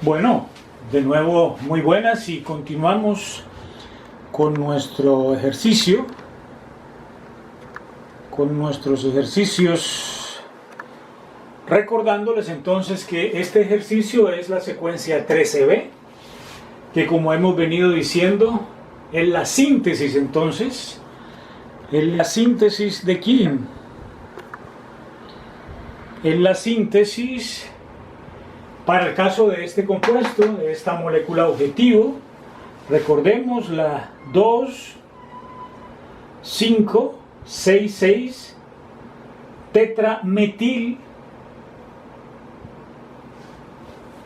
Bueno, de nuevo muy buenas y continuamos con nuestro ejercicio, con nuestros ejercicios, recordándoles entonces que este ejercicio es la secuencia 13b, que como hemos venido diciendo, es la síntesis entonces, es la síntesis de quién, es la síntesis para el caso de este compuesto, de esta molécula objetivo. Recordemos la 2,5,6,6 tetrametil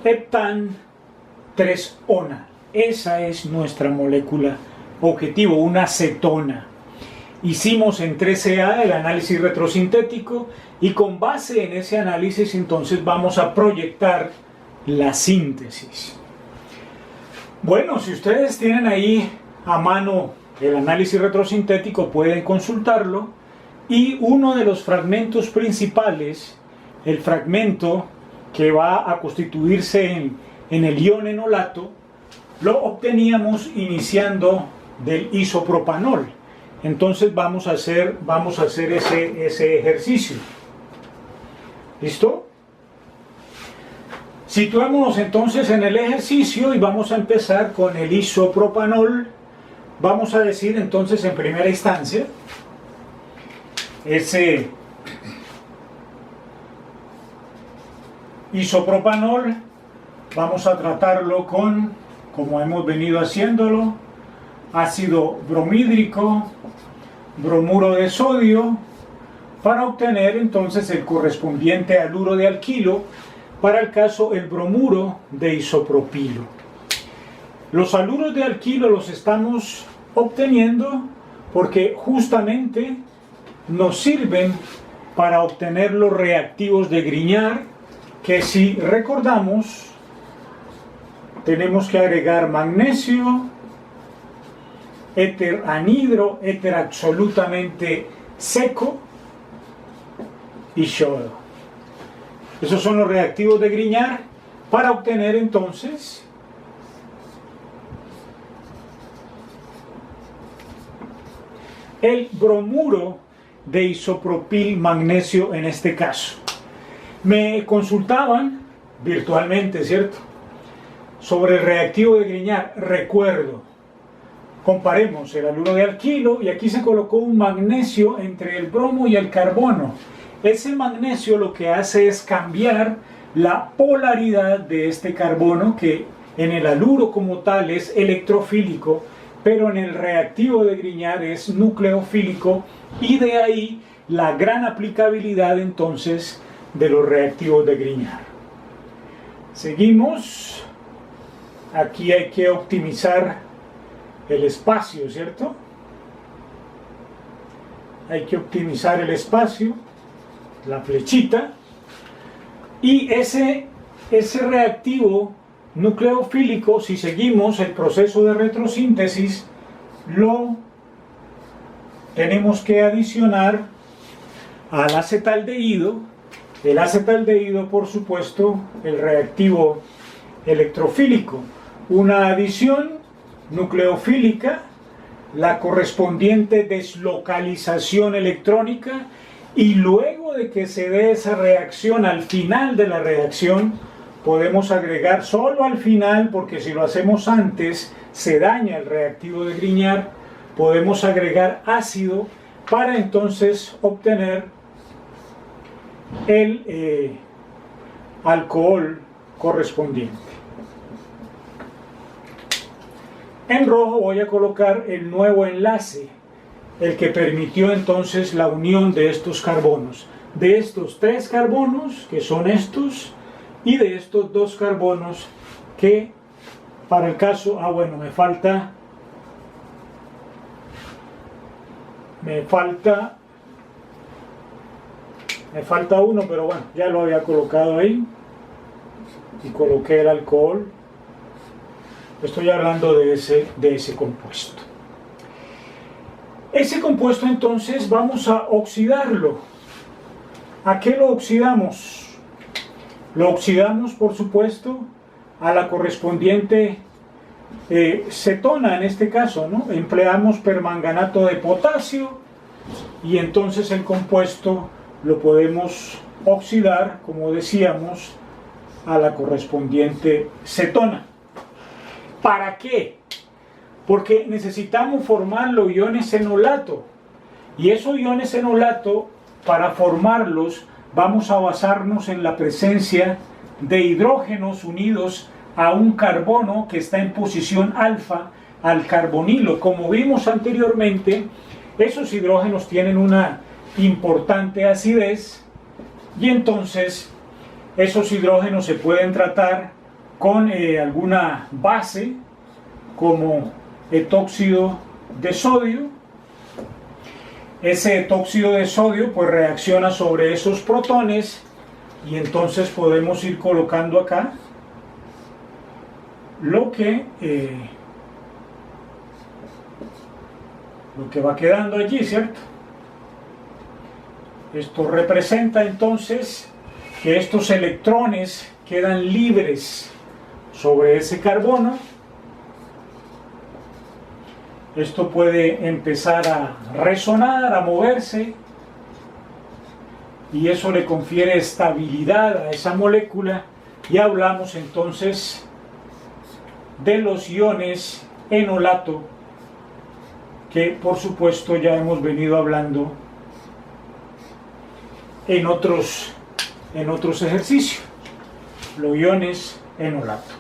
heptan 3-ona. Esa es nuestra molécula objetivo, una cetona. Hicimos en 13A el análisis retrosintético y con base en ese análisis entonces vamos a proyectar la síntesis. Bueno, si ustedes tienen ahí a mano el análisis retrosintético pueden consultarlo, y uno de los fragmentos principales, el fragmento que va a constituirse en el ion enolato, lo obteníamos iniciando del isopropanol. Entonces vamos a hacer ese ejercicio. ¿Listo? Situémonos entonces en el ejercicio y vamos a empezar con el isopropanol. Vamos a decir entonces en primera instancia, ese isopropanol vamos a tratarlo con, como hemos venido haciéndolo, ácido bromhídrico, bromuro de sodio, para obtener entonces el correspondiente haluro de alquilo, para el caso el bromuro de isopropilo. Los haluros de alquilo los estamos obteniendo porque justamente nos sirven para obtener los reactivos de Grignard, que si recordamos tenemos que agregar magnesio, éter anhidro, éter absolutamente seco y yodo. Esos son los reactivos de Grignard para obtener entonces el bromuro de isopropil magnesio en este caso. Me consultaban virtualmente, ¿cierto?, sobre el reactivo de Grignard. Recuerdo, comparemos el haluro de alquilo y aquí se colocó un magnesio entre el bromo y el carbono. Ese magnesio lo que hace es cambiar la polaridad de este carbono, que en el haluro como tal es electrofílico, pero en el reactivo de Grignard es nucleofílico, y de ahí la gran aplicabilidad entonces de los reactivos de Grignard. Seguimos. Aquí hay que optimizar el espacio, ¿cierto? Hay que optimizar el espacio, la flechita, y ese reactivo nucleofílico, si seguimos el proceso de retrosíntesis, lo tenemos que adicionar al acetaldehído. El acetaldehído, por supuesto, el reactivo electrofílico. Una adición nucleofílica, la correspondiente deslocalización electrónica, y luego de que se dé esa reacción, al final de la reacción podemos agregar, solo al final, porque si lo hacemos antes se daña el reactivo de Grignard, podemos agregar ácido para entonces obtener el alcohol correspondiente. En rojo voy a colocar el nuevo enlace, el que permitió entonces la unión de estos carbonos, de estos 3 carbonos que son estos, y de estos 2 carbonos que para el caso, bueno, me falta uno, pero bueno, ya lo había colocado ahí y coloqué el alcohol. Estoy hablando de ese compuesto. Ese compuesto entonces vamos a oxidarlo. ¿A qué lo oxidamos? Lo oxidamos, por supuesto, a la correspondiente cetona en este caso, ¿no? Empleamos permanganato de potasio y entonces el compuesto lo podemos oxidar, como decíamos, a la correspondiente cetona. ¿Para qué? Porque necesitamos formar los iones enolato, y esos iones enolato, para formarlos vamos a basarnos en la presencia de hidrógenos unidos a un carbono que está en posición alfa al carbonilo. Como vimos anteriormente, esos hidrógenos tienen una importante acidez y entonces esos hidrógenos se pueden tratar con alguna base como etóxido de sodio. Ese etóxido de sodio pues reacciona sobre esos protones y entonces podemos ir colocando acá lo que va quedando allí, ¿cierto? Esto representa entonces que estos electrones quedan libres sobre ese carbono. Esto puede empezar a resonar, a moverse, y eso le confiere estabilidad a esa molécula, y hablamos entonces de los iones enolato, que por supuesto ya hemos venido hablando en otros ejercicios, los iones enolato.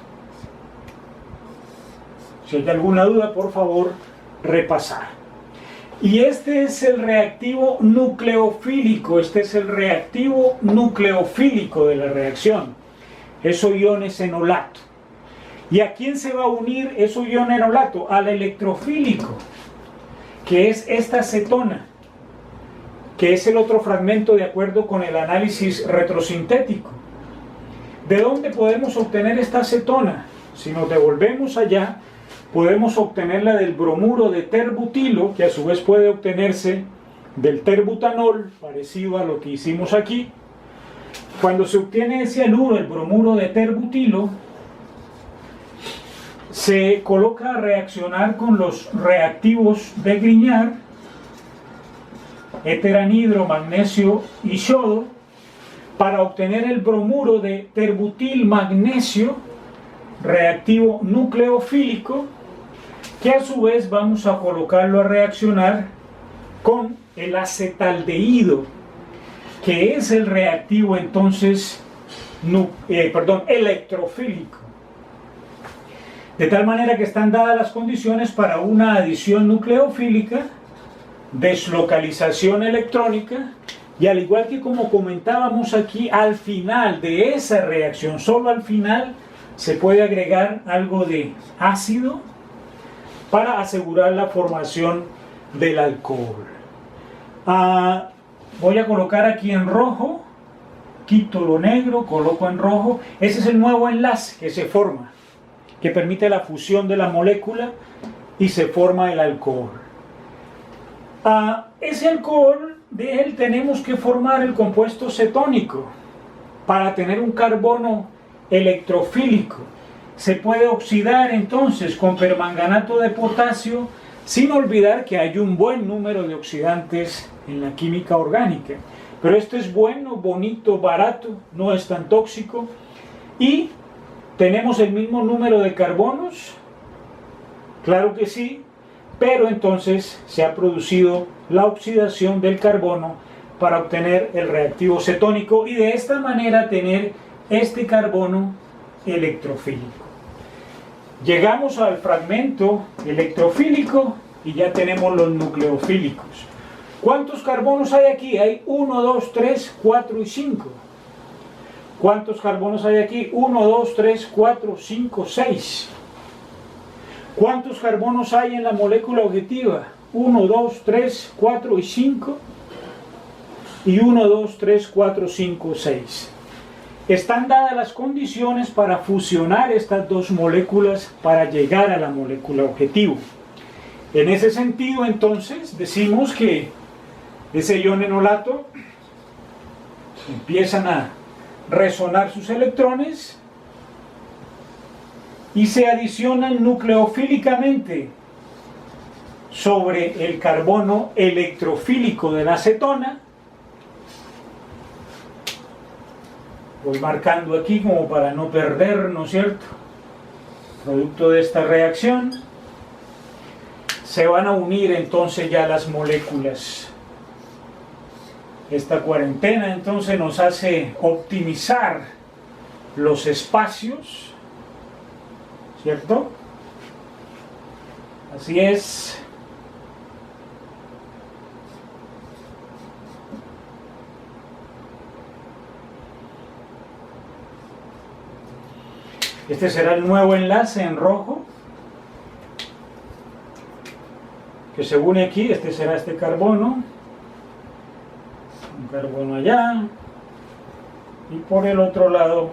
Si hay alguna duda, por favor, repasar. Y este es el reactivo nucleofílico, de la reacción, esos iones enolato. ¿Y a quién se va a unir esos iones enolato? Al electrofílico, que es esta cetona, que es el otro fragmento de acuerdo con el análisis retrosintético. ¿De dónde podemos obtener esta cetona? Si nos devolvemos allá, podemos obtenerla del bromuro de terbutilo, que a su vez puede obtenerse del terbutanol, parecido a lo que hicimos aquí. Cuando se obtiene ese anuro, el bromuro de terbutilo, se coloca a reaccionar con los reactivos de Grignard, eteranhidro, magnesio y yodo, para obtener el bromuro de terbutil magnesio, reactivo nucleofílico, que a su vez vamos a colocarlo a reaccionar con el acetaldehído, que es el reactivo entonces electrofílico. De tal manera que están dadas las condiciones para una adición nucleofílica, deslocalización electrónica, y al igual que como comentábamos aquí, al final de esa reacción, solo al final, se puede agregar algo de ácido para asegurar la formación del alcohol. Voy a colocar aquí en rojo, quito lo negro, coloco en rojo. Ese es el nuevo enlace que se forma, que permite la fusión de la molécula y se forma el alcohol. Ese alcohol, de él tenemos que formar el compuesto cetónico para tener un carbono electrofílico. Se puede oxidar entonces con permanganato de potasio, sin olvidar que hay un buen número de oxidantes en la química orgánica. Pero esto es bueno, bonito, barato, no es tan tóxico, y tenemos el mismo número de carbonos, claro que sí, pero entonces se ha producido la oxidación del carbono para obtener el reactivo cetónico y de esta manera tener este carbono electrofílico. Llegamos al fragmento electrofílico y ya tenemos los nucleofílicos. ¿Cuántos carbonos hay aquí? Hay 1, 2, 3, 4 y 5. ¿Cuántos carbonos hay aquí? 1, 2, 3, 4, 5, 6. ¿Cuántos carbonos hay en la molécula objetiva? 1, 2, 3, 4 y 5. Y 1, 2, 3, 4, 5, 6. Están dadas las condiciones para fusionar estas dos moléculas para llegar a la molécula objetivo. En ese sentido, entonces, decimos que ese ion enolato empiezan a resonar sus electrones y se adicionan nucleofílicamente sobre el carbono electrofílico de la acetona. Voy marcando aquí como para no perder, ¿no es cierto? Producto de esta reacción, se van a unir entonces ya las moléculas. Esta cuarentena entonces nos hace optimizar los espacios, ¿cierto? Así es. Este será el nuevo enlace en rojo que se une aquí. Este será este carbono, un carbono allá, y por el otro lado,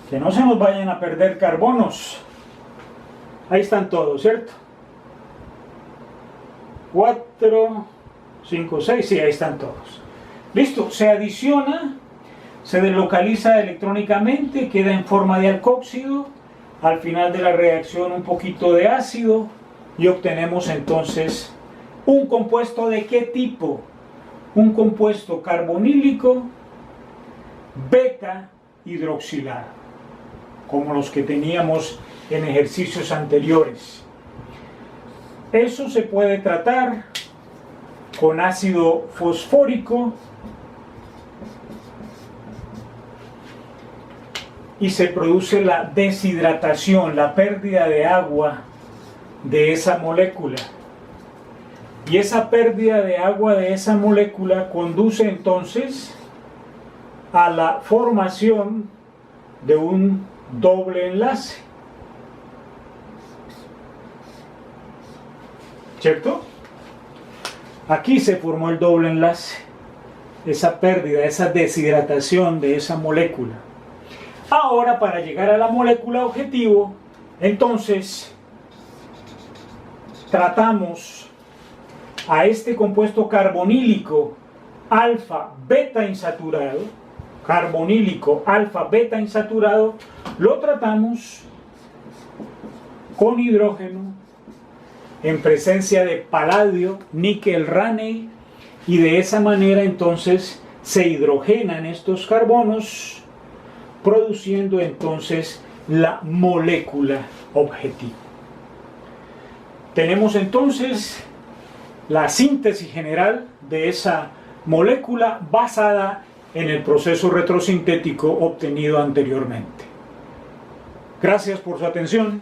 que no se nos vayan a perder carbonos. Ahí están todos, ¿cierto? 4, 5, 6, sí, ahí están todos. Listo, se adiciona, se deslocaliza electrónicamente, queda en forma de alcóxido. Al final de la reacción un poquito de ácido y obtenemos entonces un compuesto ¿de qué tipo? Un compuesto carbonílico beta hidroxilado, como los que teníamos en ejercicios anteriores. Eso se puede tratar con ácido fosfórico y se produce la deshidratación, la pérdida de agua de esa molécula. Y esa pérdida de agua de esa molécula conduce entonces a la formación de un doble enlace. ¿Cierto? Aquí se formó el doble enlace, esa pérdida, esa deshidratación de esa molécula. Ahora, para llegar a la molécula objetivo, entonces tratamos a este compuesto carbonílico alfa beta insaturado, lo tratamos con hidrógeno en presencia de paladio, níquel, raney, y de esa manera entonces se hidrogenan estos carbonos, produciendo entonces la molécula objetivo. Tenemos entonces la síntesis general de esa molécula basada en el proceso retrosintético obtenido anteriormente. Gracias por su atención.